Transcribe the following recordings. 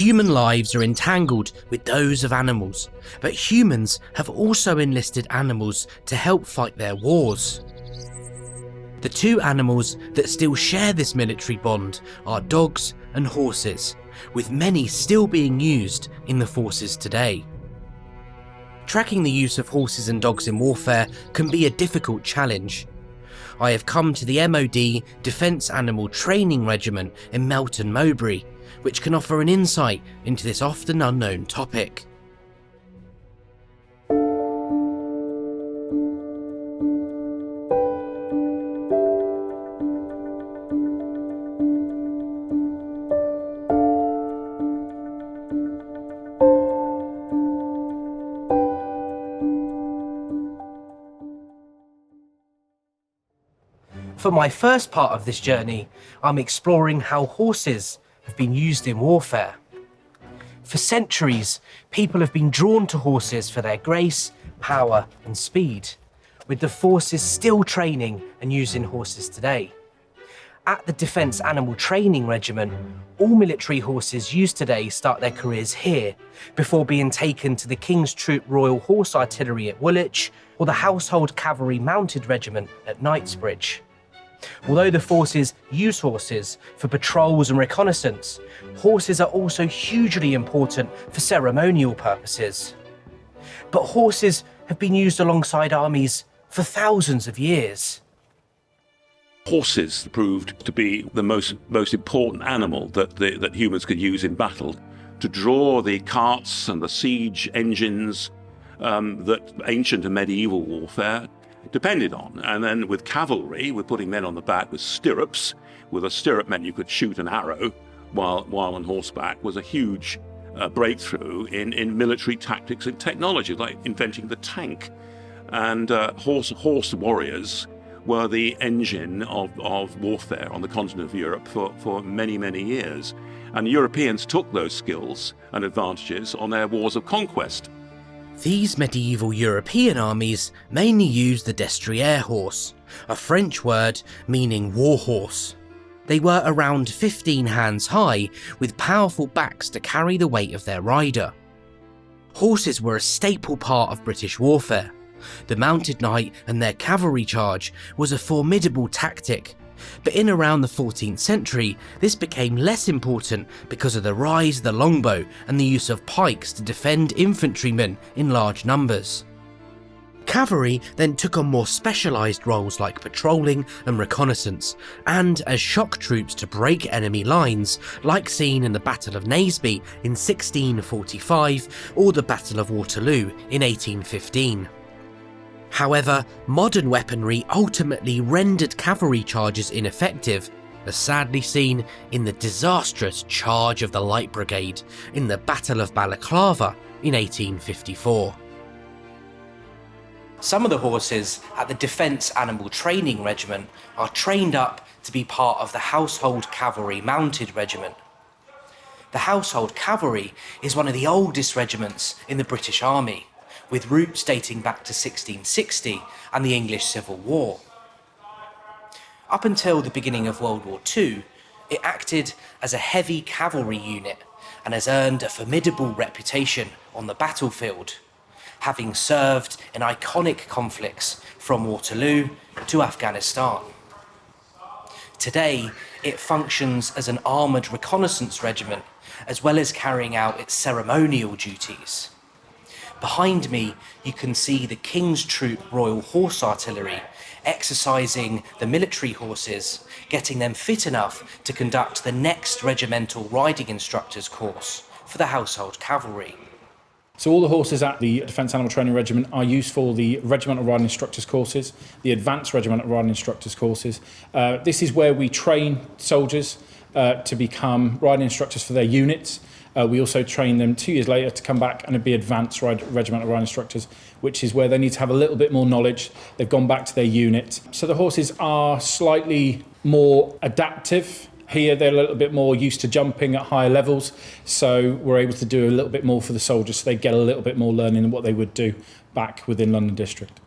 Human lives are entangled with those of animals, but humans have also enlisted animals to help fight their wars. The two animals that still share this military bond are dogs and horses, with many still being used in the forces today. Tracking the use of horses and dogs in warfare can be a difficult challenge. I have come to the MOD Defence Animal Training Regiment in Melton Mowbray, which can offer an insight into this often unknown topic. For my first part of this journey, I'm exploring how horses have been used in warfare. For centuries, people have been drawn to horses for their grace, power and speed, with the forces still training and using horses today. At the Defence Animal Training Regiment, all military horses used today start their careers here, before being taken to the King's Troop Royal Horse Artillery at Woolwich or the Household Cavalry Mounted Regiment at Knightsbridge. Although the forces use horses for patrols and reconnaissance, horses are also hugely important for ceremonial purposes. But horses have been used alongside armies for thousands of years. Horses proved to be the most important animal that humans could use in battle to draw the carts and the siege engines that ancient and medieval warfare depended on. And then with cavalry, with putting men on the back with stirrups, with a stirrup meant you could shoot an arrow while on horseback, was a huge breakthrough in military tactics and technology, like inventing the tank. And horse warriors were the engine of warfare on the continent of Europe for many, many years. And Europeans took those skills and advantages on their wars of conquest. These medieval European armies mainly used the destrier horse, a French word meaning war horse. They were around 15 hands high, with powerful backs to carry the weight of their rider. Horses were a staple part of British warfare. The mounted knight and their cavalry charge was a formidable tactic, but in around the 14th century this became less important because of the rise of the longbow and the use of pikes to defend infantrymen in large numbers. Cavalry then took on more specialised roles like patrolling and reconnaissance, and as shock troops to break enemy lines, like seen in the Battle of Naseby in 1645 or the Battle of Waterloo in 1815. However, modern weaponry ultimately rendered cavalry charges ineffective, as sadly seen in the disastrous charge of the Light Brigade in the Battle of Balaclava in 1854. Some of the horses at the Defence Animal Training Regiment are trained up to be part of the Household Cavalry Mounted Regiment. The Household Cavalry is one of the oldest regiments in the British Army, with roots dating back to 1660 and the English Civil War. Up until the beginning of World War II, it acted as a heavy cavalry unit and has earned a formidable reputation on the battlefield, having served in iconic conflicts from Waterloo to Afghanistan. Today, it functions as an armoured reconnaissance regiment, as well as carrying out its ceremonial duties. Behind me, you can see the King's Troop Royal Horse Artillery exercising the military horses, getting them fit enough to conduct the next regimental riding instructors course for the Household Cavalry. So all the horses at the Defence Animal Training Regiment are used for the Regimental Riding Instructors courses, the Advanced Regimental Riding Instructors courses. This is where we train soldiers to become riding instructors for their units. We also train them 2 years later to come back and be advanced regimental riding instructors, which is where they need to have a little bit more knowledge. They've gone back to their unit. So the horses are slightly more adaptive. Here they're a little bit more used to jumping at higher levels, so we're able to do a little bit more for the soldiers, so they get a little bit more learning than what they would do back within London District.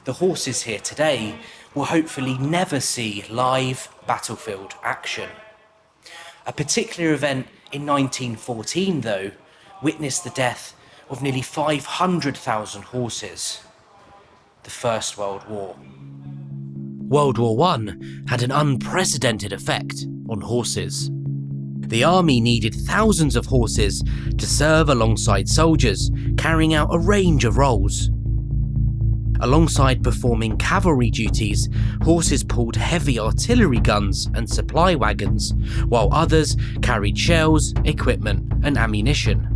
The horses here today will hopefully never see live battlefield action. A particular event in 1914, though, witnessed the death of nearly 500,000 horses. The First World War. World War I had an unprecedented effect on horses. The army needed thousands of horses to serve alongside soldiers, carrying out a range of roles. Alongside performing cavalry duties, horses pulled heavy artillery guns and supply wagons, while others carried shells, equipment, and ammunition.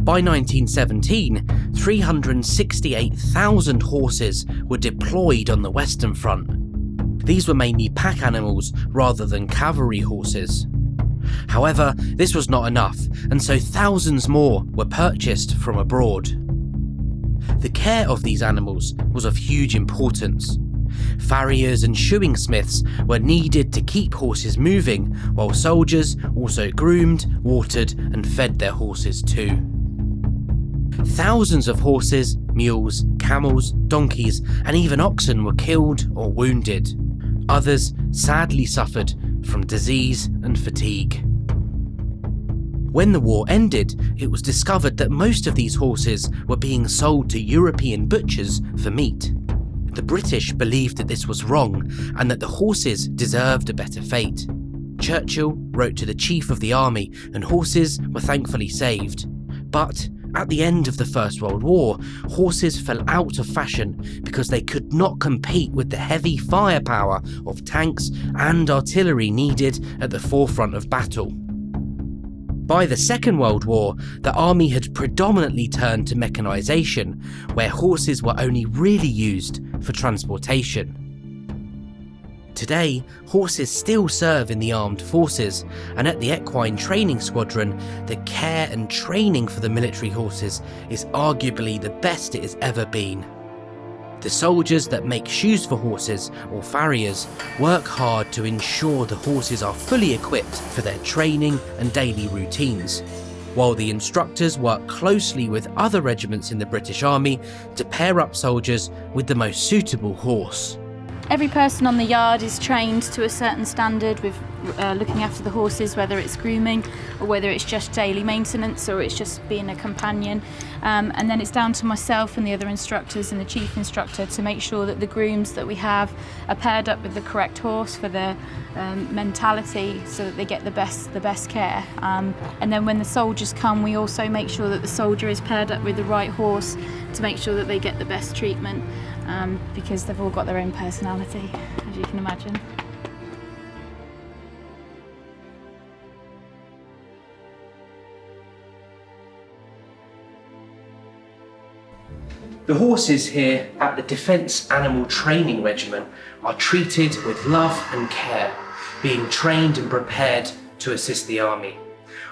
By 1917, 368,000 horses were deployed on the Western Front. These were mainly pack animals rather than cavalry horses. However, this was not enough, and so thousands more were purchased from abroad. The care of these animals was of huge importance. Farriers and shoeing smiths were needed to keep horses moving, while soldiers also groomed, watered, and fed their horses too. Thousands of horses, mules, camels, donkeys, and even oxen were killed or wounded. Others sadly suffered from disease and fatigue. When the war ended, it was discovered that most of these horses were being sold to European butchers for meat. The British believed that this was wrong and that the horses deserved a better fate. Churchill wrote to the Chief of the Army, and horses were thankfully saved. But at the end of the First World War, horses fell out of fashion because they could not compete with the heavy firepower of tanks and artillery needed at the forefront of battle. By the Second World War, the army had predominantly turned to mechanisation, where horses were only really used for transportation. Today, horses still serve in the armed forces, and at the Equine Training Squadron, the care and training for the military horses is arguably the best it has ever been. The soldiers that make shoes for horses, or farriers, work hard to ensure the horses are fully equipped for their training and daily routines, while the instructors work closely with other regiments in the British Army to pair up soldiers with the most suitable horse. Every person on the yard is trained to a certain standard with looking after the horses, whether it's grooming or whether it's just daily maintenance or it's just being a companion. And then it's down to myself and the other instructors and the chief instructor to make sure that the grooms that we have are paired up with the correct horse for their mentality so that they get the best care. And then when the soldiers come, we also make sure that the soldier is paired up with the right horse to make sure that they get the best treatment. Because they've all got their own personality, as you can imagine. The horses here at the Defence Animal Training Regiment are treated with love and care, being trained and prepared to assist the army.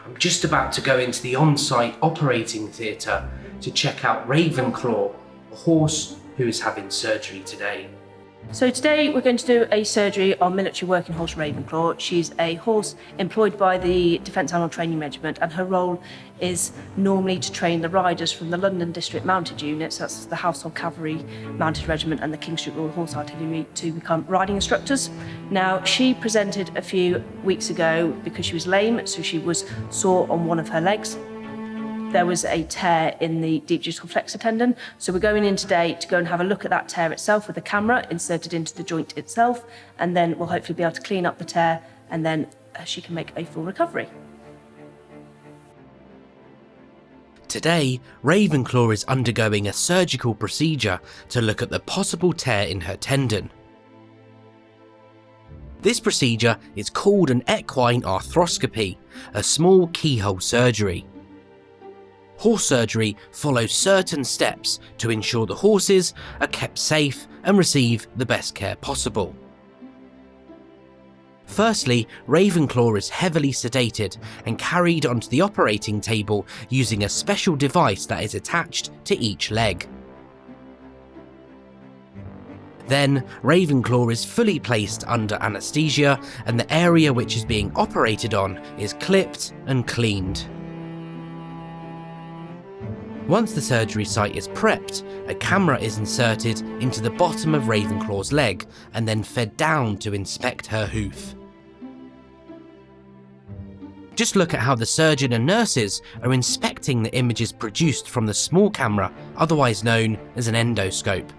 I'm just about to go into the on-site operating theatre to check out Ravenclaw, a horse who is having surgery today. So today we're going to do a surgery on military working horse Ravenclaw. She's a horse employed by the Defence Animal Training Regiment, and her role is normally to train the riders from the London District Mounted Units, that's the Household Cavalry Mounted Regiment and the King Street Royal Horse Artillery, to become riding instructors. Now, she presented a few weeks ago because she was lame, so she was sore on one of her legs. There was a tear in the deep digital flexor tendon. So we're going in today to go and have a look at that tear itself with a camera inserted into the joint itself, and then we'll hopefully be able to clean up the tear, and then she can make a full recovery. Today, Ravenclaw is undergoing a surgical procedure to look at the possible tear in her tendon. This procedure is called an equine arthroscopy, a small keyhole surgery. Horse surgery follows certain steps to ensure the horses are kept safe and receive the best care possible. Firstly, Ravenclaw is heavily sedated and carried onto the operating table using a special device that is attached to each leg. Then, Ravenclaw is fully placed under anaesthesia, and the area which is being operated on is clipped and cleaned. Once the surgery site is prepped, a camera is inserted into the bottom of Ravenclaw's leg and then fed down to inspect her hoof. Just look at how the surgeon and nurses are inspecting the images produced from the small camera, otherwise known as an endoscope.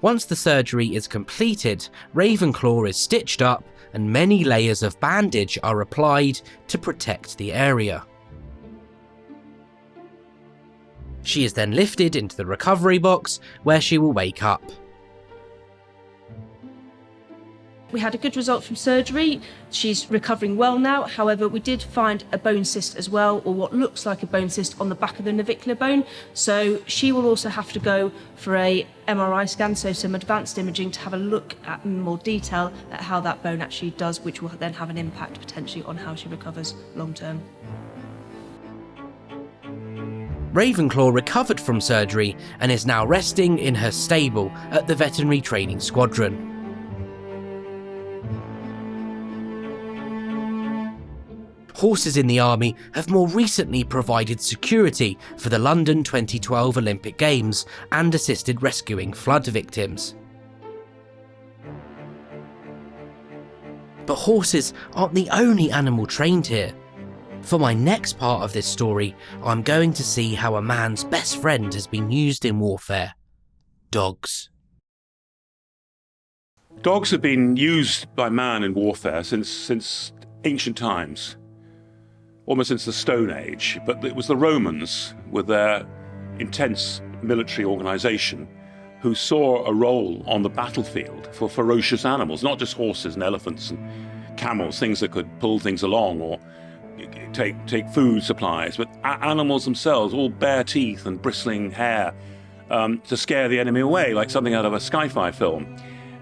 Once the surgery is completed, Ravenclaw is stitched up and many layers of bandage are applied to protect the area. She is then lifted into the recovery box where she will wake up. We had a good result from surgery. She's recovering well now. However, we did find a bone cyst as well, or what looks like a bone cyst on the back of the navicular bone. So she will also have to go for a MRI scan, so some advanced imaging, to have a look at in more detail at how that bone actually does, which will then have an impact potentially on how she recovers long term. Ravenclaw recovered from surgery and is now resting in her stable at the Veterinary Training Squadron. Horses in the army have more recently provided security for the London 2012 Olympic Games and assisted rescuing flood victims. But horses aren't the only animal trained here. For my next part of this story, I'm going to see how a man's best friend has been used in warfare: dogs. Dogs have been used by man in warfare since ancient times, almost since the Stone Age. But it was the Romans, with their intense military organisation, who saw a role on the battlefield for ferocious animals, not just horses and elephants and camels, things that could pull things along or take food supplies, but animals themselves, all bare teeth and bristling hair, to scare the enemy away, like something out of a sci-fi film.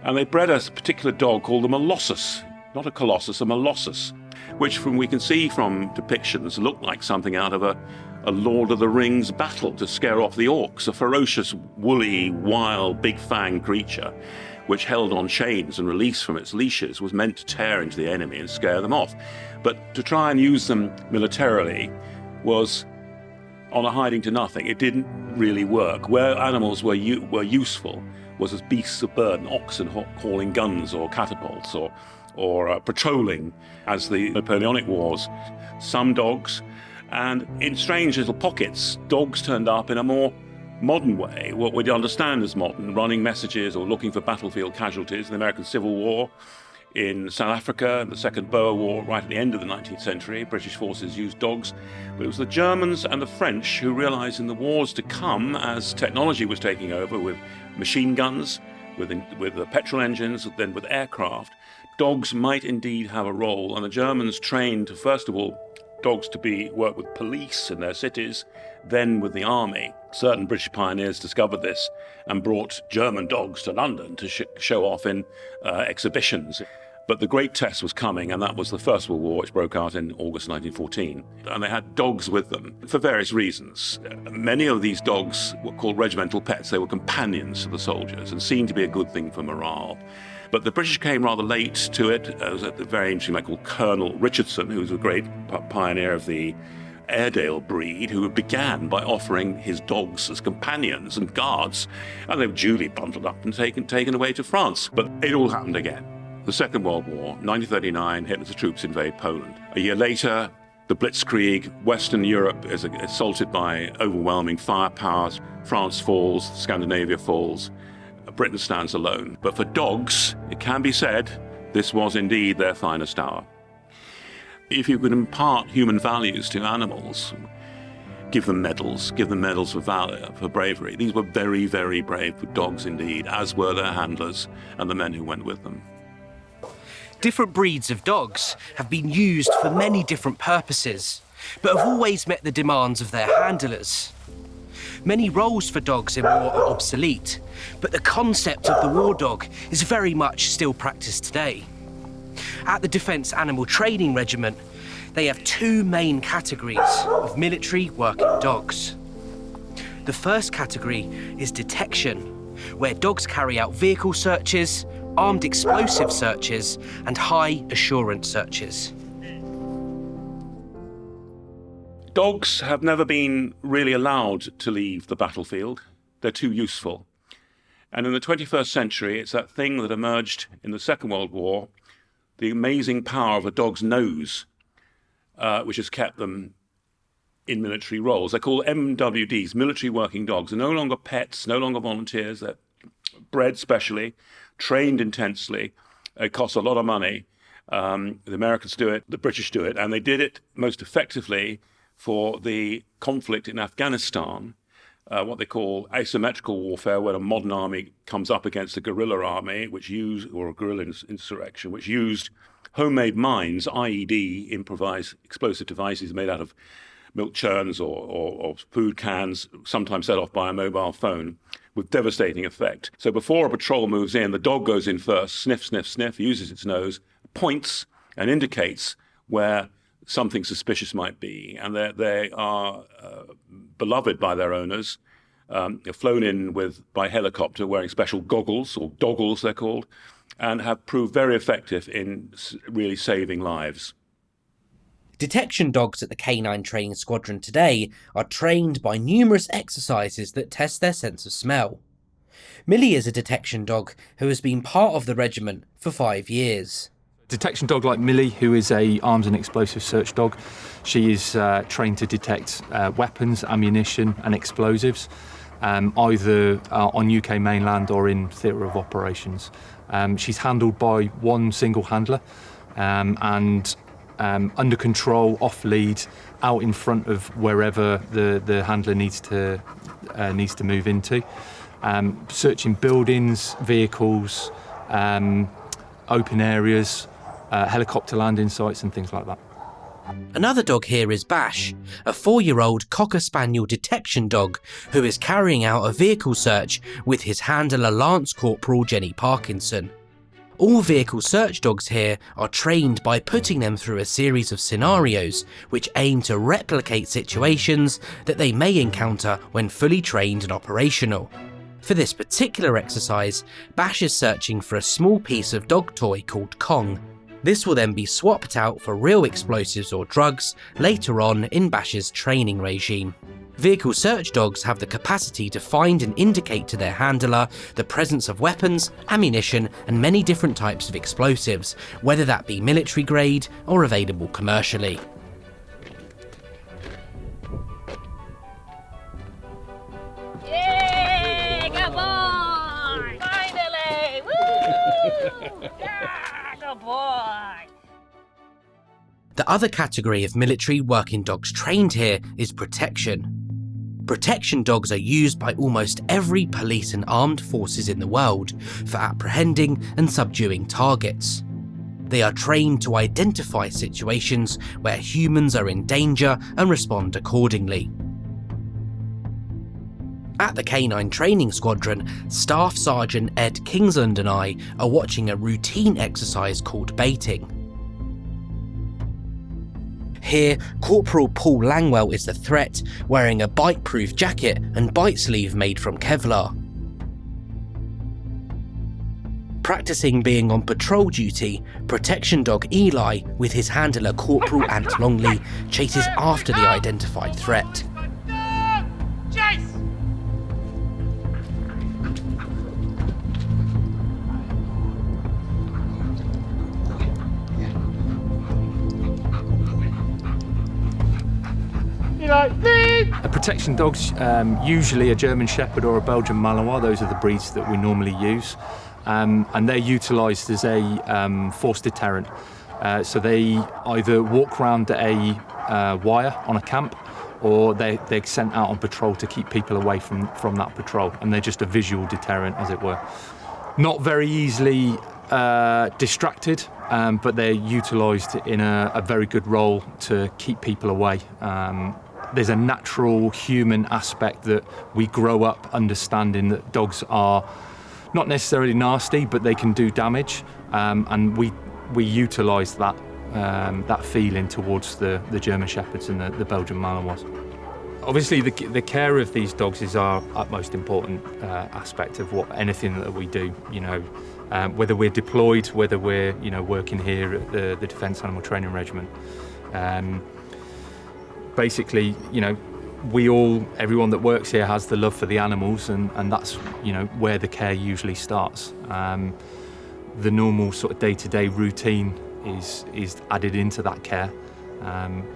And they bred a particular dog called the Molossus, not a Colossus, a Molossus, which we can see from depictions looked like something out of a Lord of the Rings battle to scare off the orcs, a ferocious, woolly, wild, big-fanged creature which, held on chains and released from its leashes, was meant to tear into the enemy and scare them off. But to try and use them militarily was on a hiding to nothing. It didn't really work. Where animals were useful was as beasts of burden, oxen hauling guns or catapults, or patrolling as the Napoleonic Wars. Some dogs, and in strange little pockets, dogs turned up in a more modern way, what we'd understand as modern, running messages or looking for battlefield casualties in the American Civil War, in South Africa, the Second Boer War, right at the end of the 19th century. British forces used dogs. But it was the Germans and the French who realised in the wars to come, as technology was taking over with machine guns, with the petrol engines, then with aircraft, dogs might indeed have a role. And the Germans trained, first of all, dogs to work with police in their cities, then with the army. Certain British pioneers discovered this and brought German dogs to London to show off in exhibitions. But the great test was coming, and that was the First World War, which broke out in August 1914. And they had dogs with them for various reasons. Many of these dogs were called regimental pets. They were companions to the soldiers and seemed to be a good thing for morale. But the British came rather late to it. There was a very interesting man called Colonel Richardson, who was a great pioneer of the Airedale breed, who began by offering his dogs as companions and guards, and they were duly bundled up and taken away to France. But it all happened again. The Second World War, 1939, Hitler's troops invade Poland. A year later, the Blitzkrieg, Western Europe is assaulted by overwhelming firepower. France falls, Scandinavia falls, Britain stands alone. But for dogs, it can be said, this was indeed their finest hour. If you could impart human values to animals, give them medals for valor, for bravery. These were very, very brave dogs indeed, as were their handlers and the men who went with them. Different breeds of dogs have been used for many different purposes, but have always met the demands of their handlers. Many roles for dogs in war are obsolete, but the concept of the war dog is very much still practiced today. At the Defence Animal Training Regiment, they have two main categories of military working dogs. The first category is detection, where dogs carry out vehicle searches, armed explosive searches, and high assurance searches. Dogs have never been really allowed to leave the battlefield. they're too useful. And in the 21st century, it's that thing that emerged in the Second World War, the amazing power of a dog's nose, which has kept them in military roles. They're called MWDs, military working dogs. They're no longer pets, no longer volunteers. They're bred specially, trained intensely. It costs a lot of money. The Americans do it, the British do it, and they did it most effectively for the conflict in Afghanistan, what they call asymmetrical warfare, where a modern army comes up against a guerrilla army, or a guerrilla insurrection, which used homemade mines, IED, improvised explosive devices made out of milk churns or food cans, sometimes set off by a mobile phone, with devastating effect. So before a patrol moves in, the dog goes in first, sniff, sniff, sniff, uses its nose, points and indicates where something suspicious might be. And they are beloved by their owners. They're flown in by helicopter wearing special goggles, or doggles they're called, and have proved very effective in really saving lives. Detection dogs at the Canine Training Squadron today are trained by numerous exercises that test their sense of smell. Millie is a detection dog who has been part of the regiment for 5 years. Detection dog like Millie, who is a arms and explosive search dog, she is trained to detect weapons, ammunition and explosives, either on UK mainland or in theatre of operations. She's handled by one single handler and under control, off lead, out in front of wherever the handler needs to move into, searching buildings, vehicles, open areas, helicopter landing sites and things like that. Another dog here is Bash, a 4-year-old Cocker Spaniel detection dog who is carrying out a vehicle search with his handler Lance Corporal Jenny Parkinson. All vehicle search dogs here are trained by putting them through a series of scenarios which aim to replicate situations that they may encounter when fully trained and operational. For this particular exercise, Bash is searching for a small piece of dog toy called Kong. This will then be swapped out for real explosives or drugs later on in Bash's training regime. Vehicle search dogs have the capacity to find and indicate to their handler the presence of weapons, ammunition and many different types of explosives, whether that be military grade or available commercially. Yay! Good boy! Finally! Woo! Yeah, good boy! The other category of military working dogs trained here is protection. Protection dogs are used by almost every police and armed forces in the world for apprehending and subduing targets. They are trained to identify situations where humans are in danger and respond accordingly. At the Canine Training Squadron, Staff Sergeant Ed Kingsland and I are watching a routine exercise called baiting. Here, Corporal Paul Langwell is the threat, wearing a bite-proof jacket and bite sleeve made from Kevlar. Practicing being on patrol duty, protection dog Eli, with his handler Corporal Ant Longley, chases after the identified threat. Chase! A protection dog's usually a German Shepherd or a Belgian Malinois. Those are the breeds that we normally use, and they're utilised as a force deterrent. So they either walk around a wire on a camp, or they're sent out on patrol to keep people away from that patrol, and they're just a visual deterrent, as it were. Not very easily distracted, but they're utilised in a very good role to keep people away. There's a natural human aspect that we grow up understanding, that dogs are not necessarily nasty, but they can do damage, and we utilise that feeling towards the German Shepherds and the Belgian Malinois. Obviously, the care of these dogs is our utmost important aspect of anything that we do. You know, whether we're deployed, whether we're working here at the Defence Animal Training Regiment. Basically, everyone that works here has the love for the animals, and that's, you know, where the care usually starts. The normal sort of day-to-day routine is added into that care.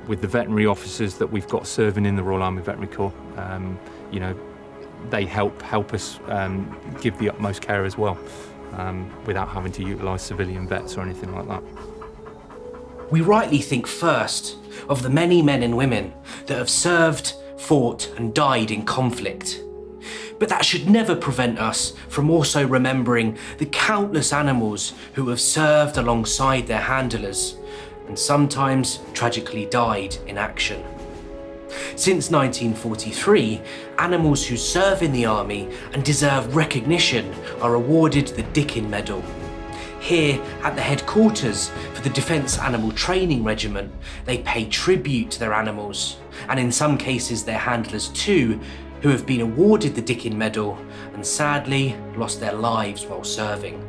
With the veterinary officers that we've got serving in the Royal Army Veterinary Corps, you know, they help us give the utmost care as well, without having to utilise civilian vets or anything like that. We rightly think first of the many men and women that have served, fought and died in conflict. But that should never prevent us from also remembering the countless animals who have served alongside their handlers and sometimes tragically died in action. Since 1943, animals who serve in the army and deserve recognition are awarded the Dickin Medal. Here at the headquarters for the Defence Animal Training Regiment, they pay tribute to their animals, and in some cases their handlers too, who have been awarded the Dickin Medal and sadly lost their lives while serving.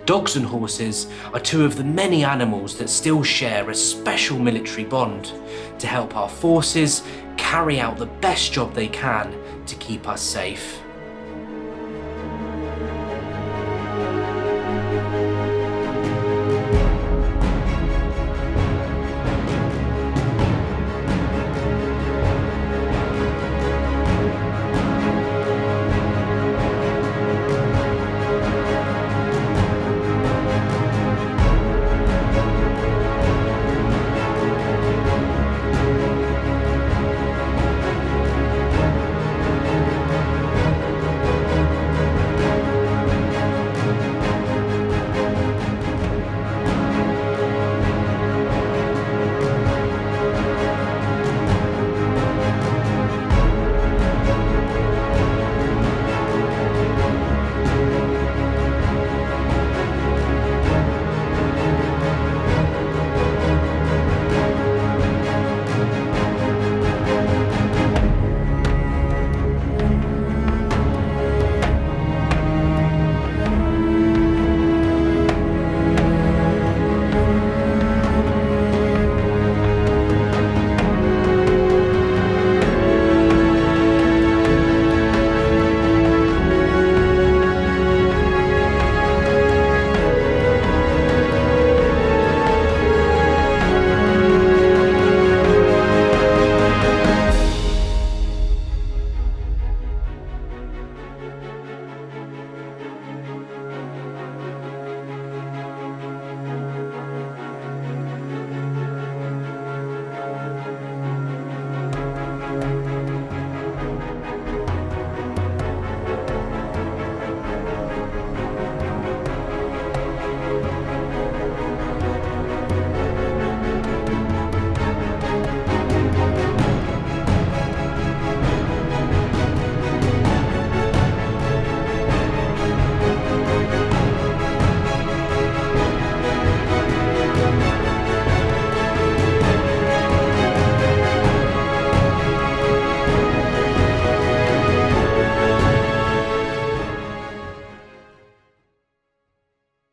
Dogs and horses are two of the many animals that still share a special military bond to help our forces carry out the best job they can to keep us safe.